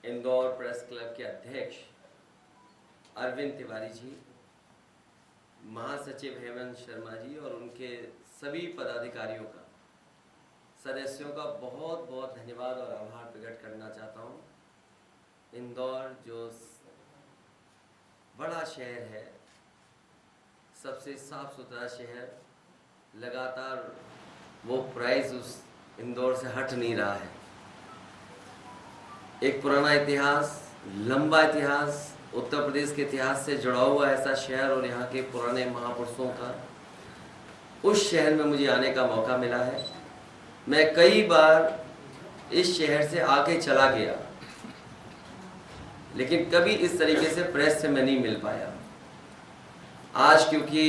Indore press club के अध्यक्ष अरविंद तिवारी जी, महासचिव हेमंत शर्मा जी और उनके सभी पदाधिकारियों का, सदस्यों का बहुत बहुत धन्यवाद और आभार प्रकट करना चाहता हूँ। इंदौर जो बड़ा शहर है, सबसे साफ सुथरा शहर, लगातार वो प्राइस उस इंदौर से हट नहीं रहा है। एक पुराना इतिहास, लंबा इतिहास, उत्तर प्रदेश के इतिहास से जुड़ा हुआ ऐसा शहर और यहाँ के पुराने महापुरुषों का, उस शहर में मुझे आने का मौका मिला है। मैं कई बार इस शहर से आके चला गया, लेकिन कभी इस तरीके से प्रेस से मैं नहीं मिल पाया। आज क्योंकि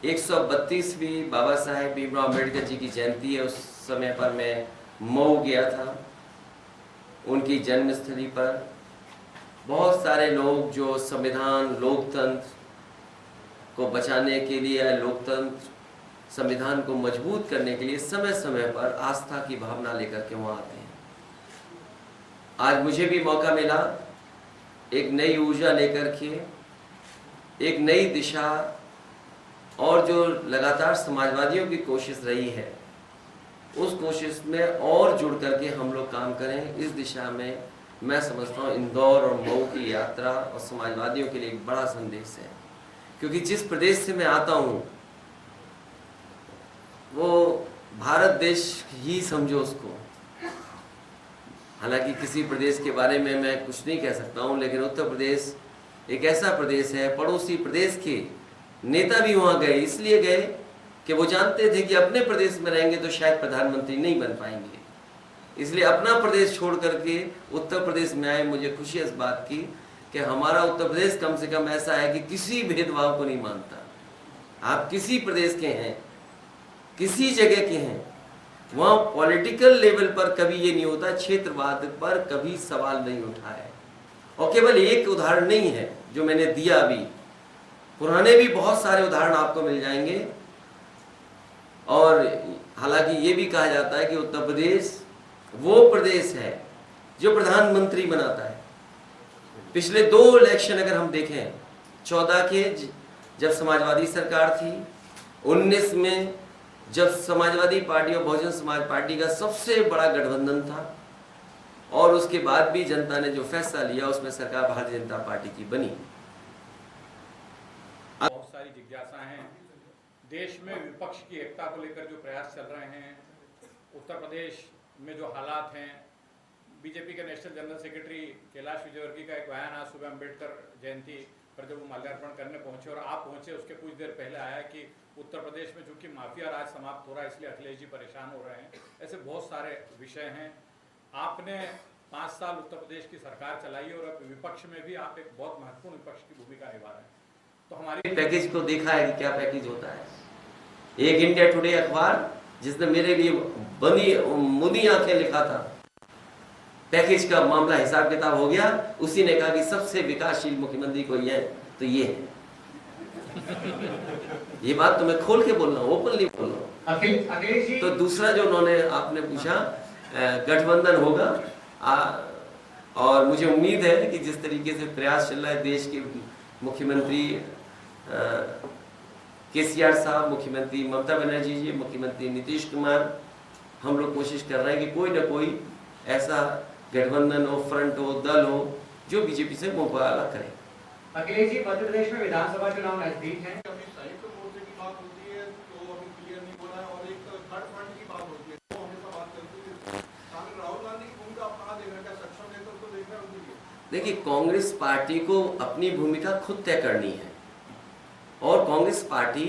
132वीं बाबा साहेब भीमराव अम्बेडकर जी की जयंती है, उस समय पर मैं मऊ गया था। उनकी जन्मस्थली पर बहुत सारे लोग जो संविधान, लोकतंत्र को बचाने के लिए, लोकतंत्र संविधान को मजबूत करने के लिए समय समय पर आस्था की भावना लेकर के वहाँ आते हैं। आज मुझे भी मौका मिला एक नई ऊर्जा लेकर के, एक नई दिशा, और जो लगातार समाजवादियों की कोशिश रही है, उस कोशिश में और जुड़ करके हम लोग काम करें। इस दिशा में मैं समझता हूँ इंदौर और मऊ की यात्रा और समाजवादियों के लिए एक बड़ा संदेश है। क्योंकि जिस प्रदेश से मैं आता हूँ वो भारत देश ही समझो उसको। हालांकि किसी प्रदेश के बारे में मैं कुछ नहीं कह सकता हूँ, लेकिन उत्तर प्रदेश एक ऐसा प्रदेश है, पड़ोसी प्रदेश के नेता भी वहाँ गए, इसलिए गए कि वो जानते थे कि अपने प्रदेश में रहेंगे तो शायद प्रधानमंत्री नहीं बन पाएंगे, इसलिए अपना प्रदेश छोड़ करके उत्तर प्रदेश में आए। मुझे खुशी है इस बात की कि हमारा उत्तर प्रदेश कम से कम ऐसा है कि किसी भेदभाव को नहीं मानता। आप किसी प्रदेश के हैं, किसी जगह के हैं, वहाँ पॉलिटिकल लेवल पर कभी ये नहीं होता, क्षेत्रवाद पर कभी सवाल नहीं उठा है। और केवल एक उदाहरण नहीं है जो मैंने दिया, अभी पुराने भी बहुत सारे उदाहरण आपको मिल जाएंगे। और हालांकि ये भी कहा जाता है कि उत्तर प्रदेश वो प्रदेश है जो प्रधानमंत्री बनाता है। पिछले 2 इलेक्शन अगर हम देखें, 14 के जब समाजवादी सरकार थी, 19 में जब समाजवादी पार्टी और बहुजन समाज पार्टी का सबसे बड़ा गठबंधन था, और उसके बाद भी जनता ने जो फैसला लिया उसमें सरकार भारतीय जनता पार्टी की बनी। बहुत सारी जिज्ञासा हैं देश में विपक्ष की एकता को लेकर जो प्रयास चल रहे हैं, उत्तर प्रदेश में जो हालात हैं। बीजेपी के national general secretary Kailash Vijayvargiya का एक बयान आज सुबह अम्बेडकर जयंती पर जब वो माल्यार्पण करने पहुंचे और आप पहुंचे उसके कुछ देर पहले आया कि उत्तर प्रदेश में चूंकि माफिया राज समाप्त हो रहा है इसलिए अखिलेश जी परेशान हो रहे हैं। ऐसे बहुत सारे विषय हैं। आपने 5 साल उत्तर प्रदेश की सरकार चलाई और अब विपक्ष में भी आप एक बहुत महत्वपूर्ण विपक्ष की भूमिका निभा रहे हैं। तो हमारी पैकेज को देखा है कि क्या पैकेज होता है। एक इंडिया टुडे अखबार जिसने मेरे लिए बनी मुदी आंखें लिखा था, पैकेज का मामला हिसाब किताब हो गया, उसी ने कहा कि सबसे विकासशील मुख्यमंत्री कोई है तो ये है। ये बात तो मैं खोल के बोल रहा हूँ, ओपनली बोल रहा हूँ। तो दूसरा जो उन्होंने आपने पूछा, गठबंधन होगा, और मुझे उम्मीद है कि जिस तरीके से प्रयास चल रहा है देश के मुख्यमंत्री केसीआर साहब, मुख्यमंत्री ममता बनर्जी जी, मुख्यमंत्री नीतीश कुमार, हम लोग कोशिश कर रहे हैं कि कोई ना कोई ऐसा गठबंधन हो, फ्रंट हो, दल हो जो बीजेपी से मुकाबला करे। अखिलेश जी, मध्य प्रदेश में विधानसभा चुनाव नजदीक है। संयुक्त मोर्चे की बात होती है तो अभी क्लियर नहीं बोला है, और एक थर्ड फ्रंट की बात होती है तो हमेशा बात करती है। राहुल गांधी की भूमिका आप कहाँ देख रहे हैं? सक्षम नेतृत्व को देख रहे हैं उनके लिए? देखिए, कांग्रेस पार्टी को अपनी भूमिका खुद तय करनी है, और कांग्रेस पार्टी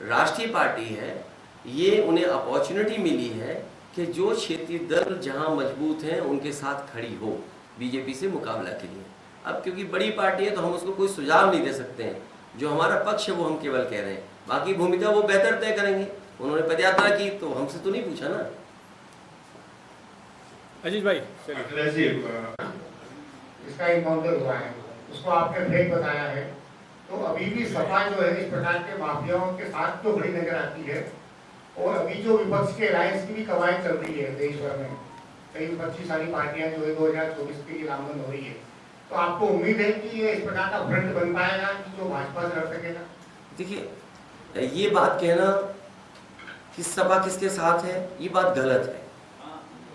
राष्ट्रीय पार्टी है। ये उन्हें अपॉर्चुनिटी मिली है कि जो क्षेत्रीय दल जहां मजबूत हैं उनके साथ खड़ी हो बीजेपी से मुकाबला के लिए। अब क्योंकि बड़ी पार्टी है तो हम उसको कोई सुझाव नहीं दे सकते हैं, जो हमारा पक्ष है वो हम केवल कह रहे हैं, बाकी भूमिका वो बेहतर तय करेंगे। उन्होंने पदयात्रा की तो हमसे तो नहीं पूछा ना। अजीत भाई, इसका इनकाउंटर हुआ है, उसको आपने फेक बताया है, तो अभी भी सपा जो है इस प्रकार के माफियाओं के साथ तो खड़ी नजर आती है, और अभी जो विपक्ष के अलायंस की भी कवायद चल रही है देश भर में, कई विपक्षी सारी पार्टियां जो है 2024 के लिए नामजद हो रही है, तो आपको उम्मीद है कि ये इस प्रकार का फ्रंट बन पाएगा कि जो भाजपा से लड़ सकेगा? देखिए, ये बात कहना कि सपा किसके साथ है, ये बात गलत है।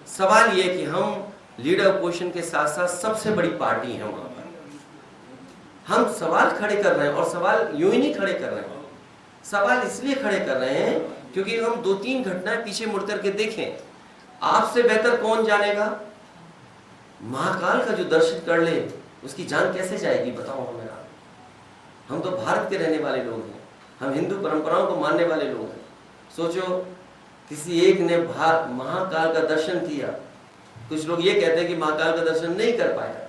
सवाल ये कि हम लीडर ऑपोजिशन के साथ साथ सबसे बड़ी पार्टी है वहां पर। हम सवाल खड़े कर रहे हैं, और सवाल यूं ही नहीं खड़े कर रहे हैं, सवाल इसलिए खड़े कर रहे हैं क्योंकि हम 2-3 घटनाएं पीछे मुड़ करके देखें। आपसे बेहतर कौन जानेगा? महाकाल का जो दर्शन कर ले उसकी जान कैसे जाएगी, बताओ हमें आप। हम तो भारत के रहने वाले लोग हैं, हम हिंदू परंपराओं को मानने वाले लोग हैं। सोचो, किसी एक ने महाकाल का दर्शन किया, कुछ लोग ये कहते हैं कि महाकाल का दर्शन नहीं कर पाया,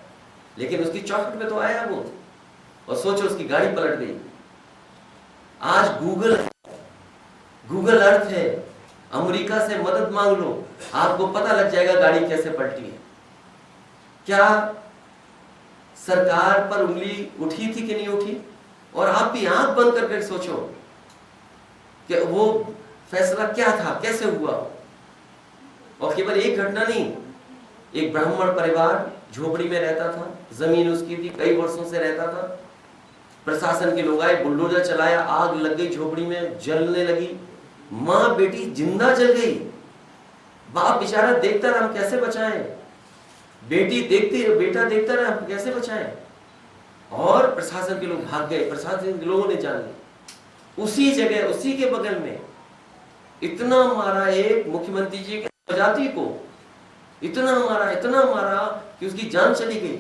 लेकिन उसकी चौखट पे तो आया वो, और सोचो उसकी गाड़ी पलट गई। आज गूगल अर्थ है, अमेरिका से मदद मांग लो, आपको पता लग जाएगा गाड़ी कैसे पलटी है। क्या सरकार पर उंगली उठी थी कि नहीं उठी? और आप भी आंख बंद करके सोचो कि वो फैसला क्या था, कैसे हुआ। और केवल एक घटना नहीं, एक ब्राह्मण परिवार झोपड़ी में रहता था, जमीन उसकी थी, कई वर्षों से रहता था। प्रशासन के लोग आए, बुलडोजर चलाया, आग लग गई, झोपड़ी में जलने लगी, माँ बेटी जिंदा जल गई। बाप बेचारा देखता रहा, हम कैसे बचाएं। बेटा देखता रहा, हम कैसे बचाएं। और प्रशासन के लोग भाग गए, प्रशासन के लोगों ने जान ली। उसी जगह, उसी के बगल में इतना मारा एक मुख्यमंत्री जी के प्रजाति को, इतना मारा कि उसकी जान चली गई।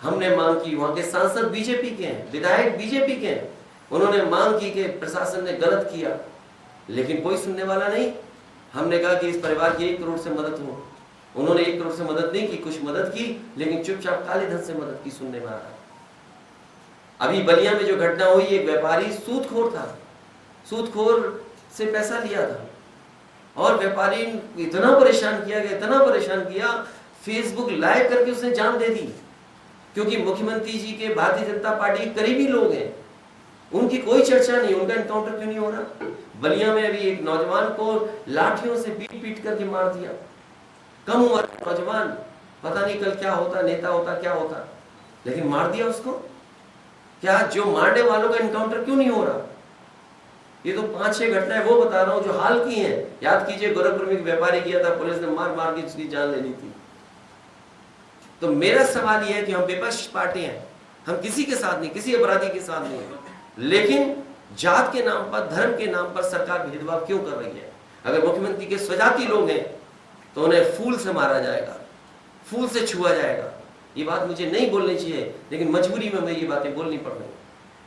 हमने मांग की, वहां के सांसद बीजेपी के हैं, विधायक बीजेपी के हैं, उन्होंने मांग की कि प्रशासन ने गलत किया, लेकिन कोई सुनने वाला नहीं। हमने कहा कि इस परिवार की 1 करोड़ से मदद हो। उन्होंने 1 करोड़ से मदद नहीं की, कुछ मदद की, लेकिन चुपचाप काले धन से मदद की, सुनने में आ रहा। अभी बलिया में जो घटना हुई, एक व्यापारी सूदखोर था, सूदखोर से पैसा लिया था, और व्यापारी इतना परेशान किया, फेसबुक लाइव करके उसने जान दे दी। क्योंकि मुख्यमंत्री जी के भारतीय जनता पार्टी के करीबी लोग हैं, उनकी कोई चर्चा नहीं, उनका एनकाउंटर क्यों नहीं हो रहा? बलिया में अभी एक नौजवान को लाठियों से पीट करके मार दिया, कम उम्र नौजवान, पता नहीं कल क्या होता, नेता होता, क्या होता, लेकिन मार दिया उसको। क्या जो मारने वालों का एनकाउंटर क्यों नहीं हो रहा? ये तो 5-6 घटनाएं वो बता रहा हूं जो हाल की हैं। याद कीजिए, गोरखपुर में एक व्यापारी किया था, पुलिस ने मार के उसकी जान ले ली थी। तो मेरा सवाल यह है कि हम विपक्ष पार्टी हैं, हम किसी के साथ नहीं, किसी अपराधी के साथ नहीं है, लेकिन जात के नाम पर, धर्म के नाम पर सरकार भेदभाव क्यों कर रही है? अगर मुख्यमंत्री के स्वजाति लोग हैं तो उन्हें फूल से मारा जाएगा, फूल से छुआ जाएगा। ये बात मुझे नहीं बोलनी चाहिए, लेकिन मजबूरी में मैं ये बातें बोलनी पड़ रही।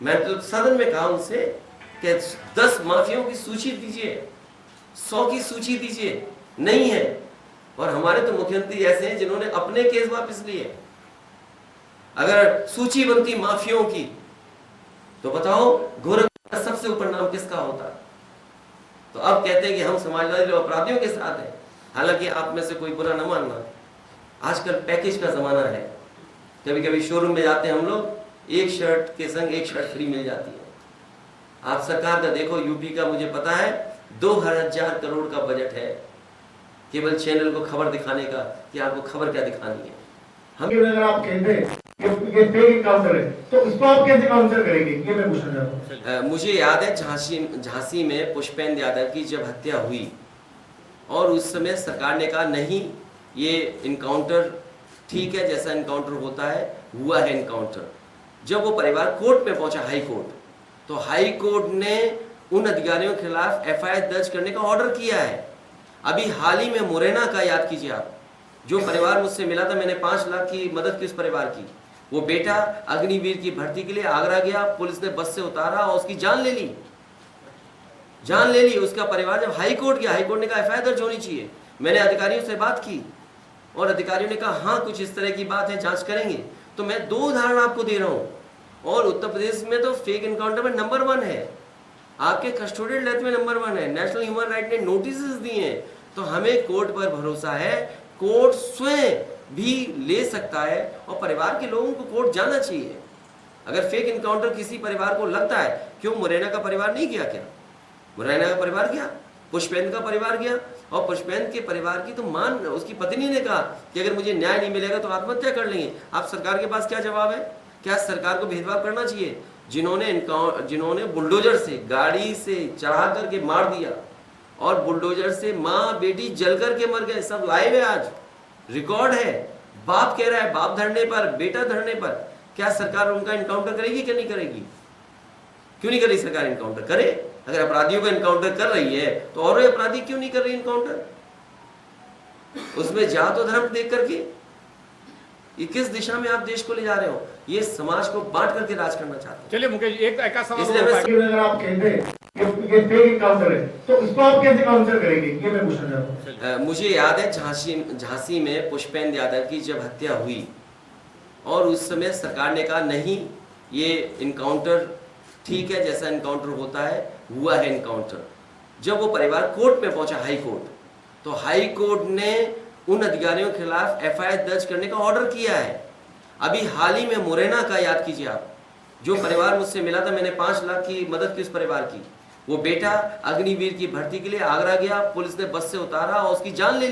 मैं तो सदन में कहा उनसे कि 10 माफियाओं की सूची दीजिए, 100 की सूची दीजिए, नहीं है। और हमारे तो मुख्यमंत्री ऐसे हैं जिन्होंने अपने केस वापस लिए। अगर सूची बनती माफियाओं की तो बताओ गोरखपुर का सबसे ऊपर नाम किसका होता? तो अब कहते हैं कि हम समाजवादी लोग अपराधियों के साथ हैं। हालांकि आप में से कोई बुरा न मानना, आजकल पैकेज का जमाना है। कभी कभी शोरूम में जाते हैं हम लोग, एक शर्ट के संग एक शर्ट फ्री मिल जाती है। आप सरकार का देखो, यूपी का मुझे पता है 2000 करोड़ का बजट है केवल चैनल को खबर दिखाने का, कि आपको खबर क्या दिखानी है। हम अगर आप कहते हैं ये फेक एनकाउंटर है, तो इसको आप कैसे काउंटर करेंगे, ये मैं पूछना चाहता हूं। मुझे याद है झांसी में पुष्पेंद्र यादव की जब हत्या हुई, और उस समय सरकार ने कहा नहीं, ये इनकाउंटर ठीक है, जैसा इनकाउंटर होता है हुआ है इनकाउंटर। जब वो परिवार कोर्ट में पहुंचा, हाई कोर्ट, तो हाई कोर्ट ने उन अधिकारियों के खिलाफ FIR दर्ज करने का ऑर्डर किया है। अभी हाल ही में मुरैना का याद कीजिए आप, जो परिवार मुझसे मिला था, मैंने 5 लाख की मदद की उस परिवार की। वो बेटा अग्निवीर की भर्ती के लिए आगरा गया, पुलिस ने बस से उतारा और उसकी जान ले ली। उसका परिवार जब हाई कोर्ट गया, हाई कोर्ट ने कहा FIR दर्ज होनी चाहिए। मैंने अधिकारियों से बात की और अधिकारियों ने कहा हाँ कुछ इस तरह की बात है, जांच करेंगे। तो मैं 2 उदाहरण आपको दे रहा हूँ, और उत्तर प्रदेश में तो फेक एनकाउंटर में नंबर 1 है, आपके कस्टोडियल डेथ में नंबर 1 है। नेशनल ह्यूमन राइट ने नोटिस दिए हैं। तो हमें कोर्ट पर भरोसा है, कोर्ट स्वयं भी ले सकता है, और परिवार के लोगों को कोर्ट जाना चाहिए। अगर फेक एनकाउंटर किसी परिवार को लगता है, क्यों मुरैना का परिवार नहीं गया? क्या मुरैना का परिवार गया, पुष्पेंद्र का परिवार गया, और पुष्पेंद्र के परिवार की तो उसकी पत्नी ने कहा कि अगर मुझे न्याय नहीं मिलेगा तो आत्महत्या कर लेंगे। आप सरकार के पास क्या जवाब है? क्या सरकार को भेदभाव करना चाहिए? जिन्होंने बुलडोजर से गाड़ी से चढ़ा करके मार दिया और बुलडोजर से माँ बेटी जल करके मर गए, सब लाइव है, आज रिकॉर्ड है। बाप कह रहा है, बाप धरने पर, बेटा धरने पर, क्या सरकार उनका इनकाउंटर करेगी क्या नहीं करेगी? क्यों नहीं कर रही सरकार इनकाउंटर? करे। अगर अपराधियों का इनकाउंटर कर रही है तो और अपराधी क्यों नहीं कर रही इनकाउंटर? उसमें जात और धर्म देख करके ये किस दिशा में आप देश को ले जा रहे हो? ये समाज को बांट करके राज करना चाहते हैं। चलिए मुकेश, एक सवाल अगर आप कहते हैं ये फेक इनकाउंटर है तो इसको आप कैसे काउंटर करेंगे, ये मैं पूछना चाहता हूं। मुझे याद है झांसी में पुष्पेंद्र यादव की जब हत्या हुई और उस समय सरकार ने कहा नहीं, ये इनकाउंटर ठीक है, जैसा इनकाउंटर होता है हुआ है इनकाउंटर। जब वो परिवार कोर्ट में पहुंचा, हाई कोर्ट, तो हाई कोर्ट ने उन अधिकारियों के खिलाफ एफआईआर दर्ज करने का ऑर्डर किया है। अभी हाल ही में मुरैना का याद कीजिए आप, जो परिवार मुझसे मिला था, मैंने 5 लाख की मदद की उस परिवार की। वो बेटा अग्निवीर की भर्ती के लिए आगरा गया, पुलिस ने बस से उतारा और उसकी जान ले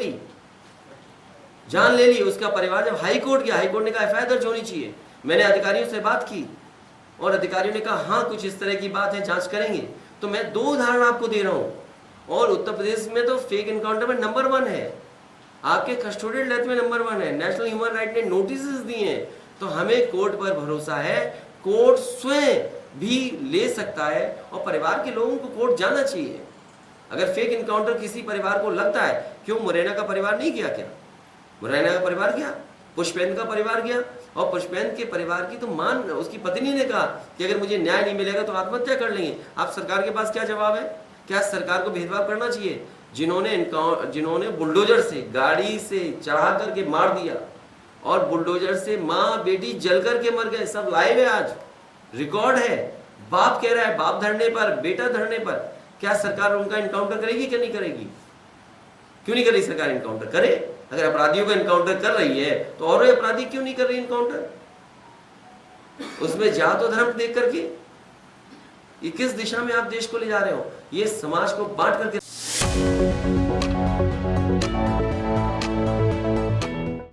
ली। उसका परिवार जब हाई कोर्ट गया, हाई कोर्ट ने कहा एफआईआर दर्ज होनी चाहिए। मैंने अधिकारियों से बात की और अधिकारियों ने कहा हाँ कुछ इस तरह की बात है, जांच करेंगे। तो मैं 2 उदाहरण आपको दे रहा हूँ, और उत्तर प्रदेश में तो फेक इनकाउंटर में नंबर 1 है, आपके कस्टोडियल डेथ में नंबर 1 है। नेशनल ह्यूमन राइट ने नोटिस दिए हैं। तो हमें कोर्ट पर भरोसा है, कोर्ट स्वयं भी ले सकता है और परिवार के लोगों को कोर्ट जाना चाहिए। अगर फेक इनकाउंटर किसी परिवार को लगता है, क्यों मुरैना का परिवार नहीं गया? क्या मुरैना का परिवार गया, पुष्पेंद्र का परिवार गया, और पुष्पेंद्र के परिवार की तो उसकी पत्नी ने कहा कि अगर मुझे न्याय नहीं मिलेगा तो आत्महत्या कर लेंगे। आप सरकार के पास क्या जवाब है? क्या सरकार को भेदभाव करना चाहिए? जिन्होंने बुलडोजर से गाड़ी से चढ़ा करके मार दिया और बुलडोजर से माँ बेटी जल करके मर गए, सब लाइव है, आज रिकॉर्ड है। बाप कह रहा है, बाप धरने पर, बेटा धरने पर, क्या सरकार उनका इनकाउंटर करेगी क्या नहीं करेगी? क्यों नहीं कर रही सरकार इनकाउंटर? करे। अगर अपराधियों का इनकाउंटर कर रही है तो और अपराधी क्यों नहीं कर रही इनकाउंटर? उसमें जात और धर्म देख करके ये किस दिशा में आप देश को ले जा रहे हो? ये समाज को बांट करके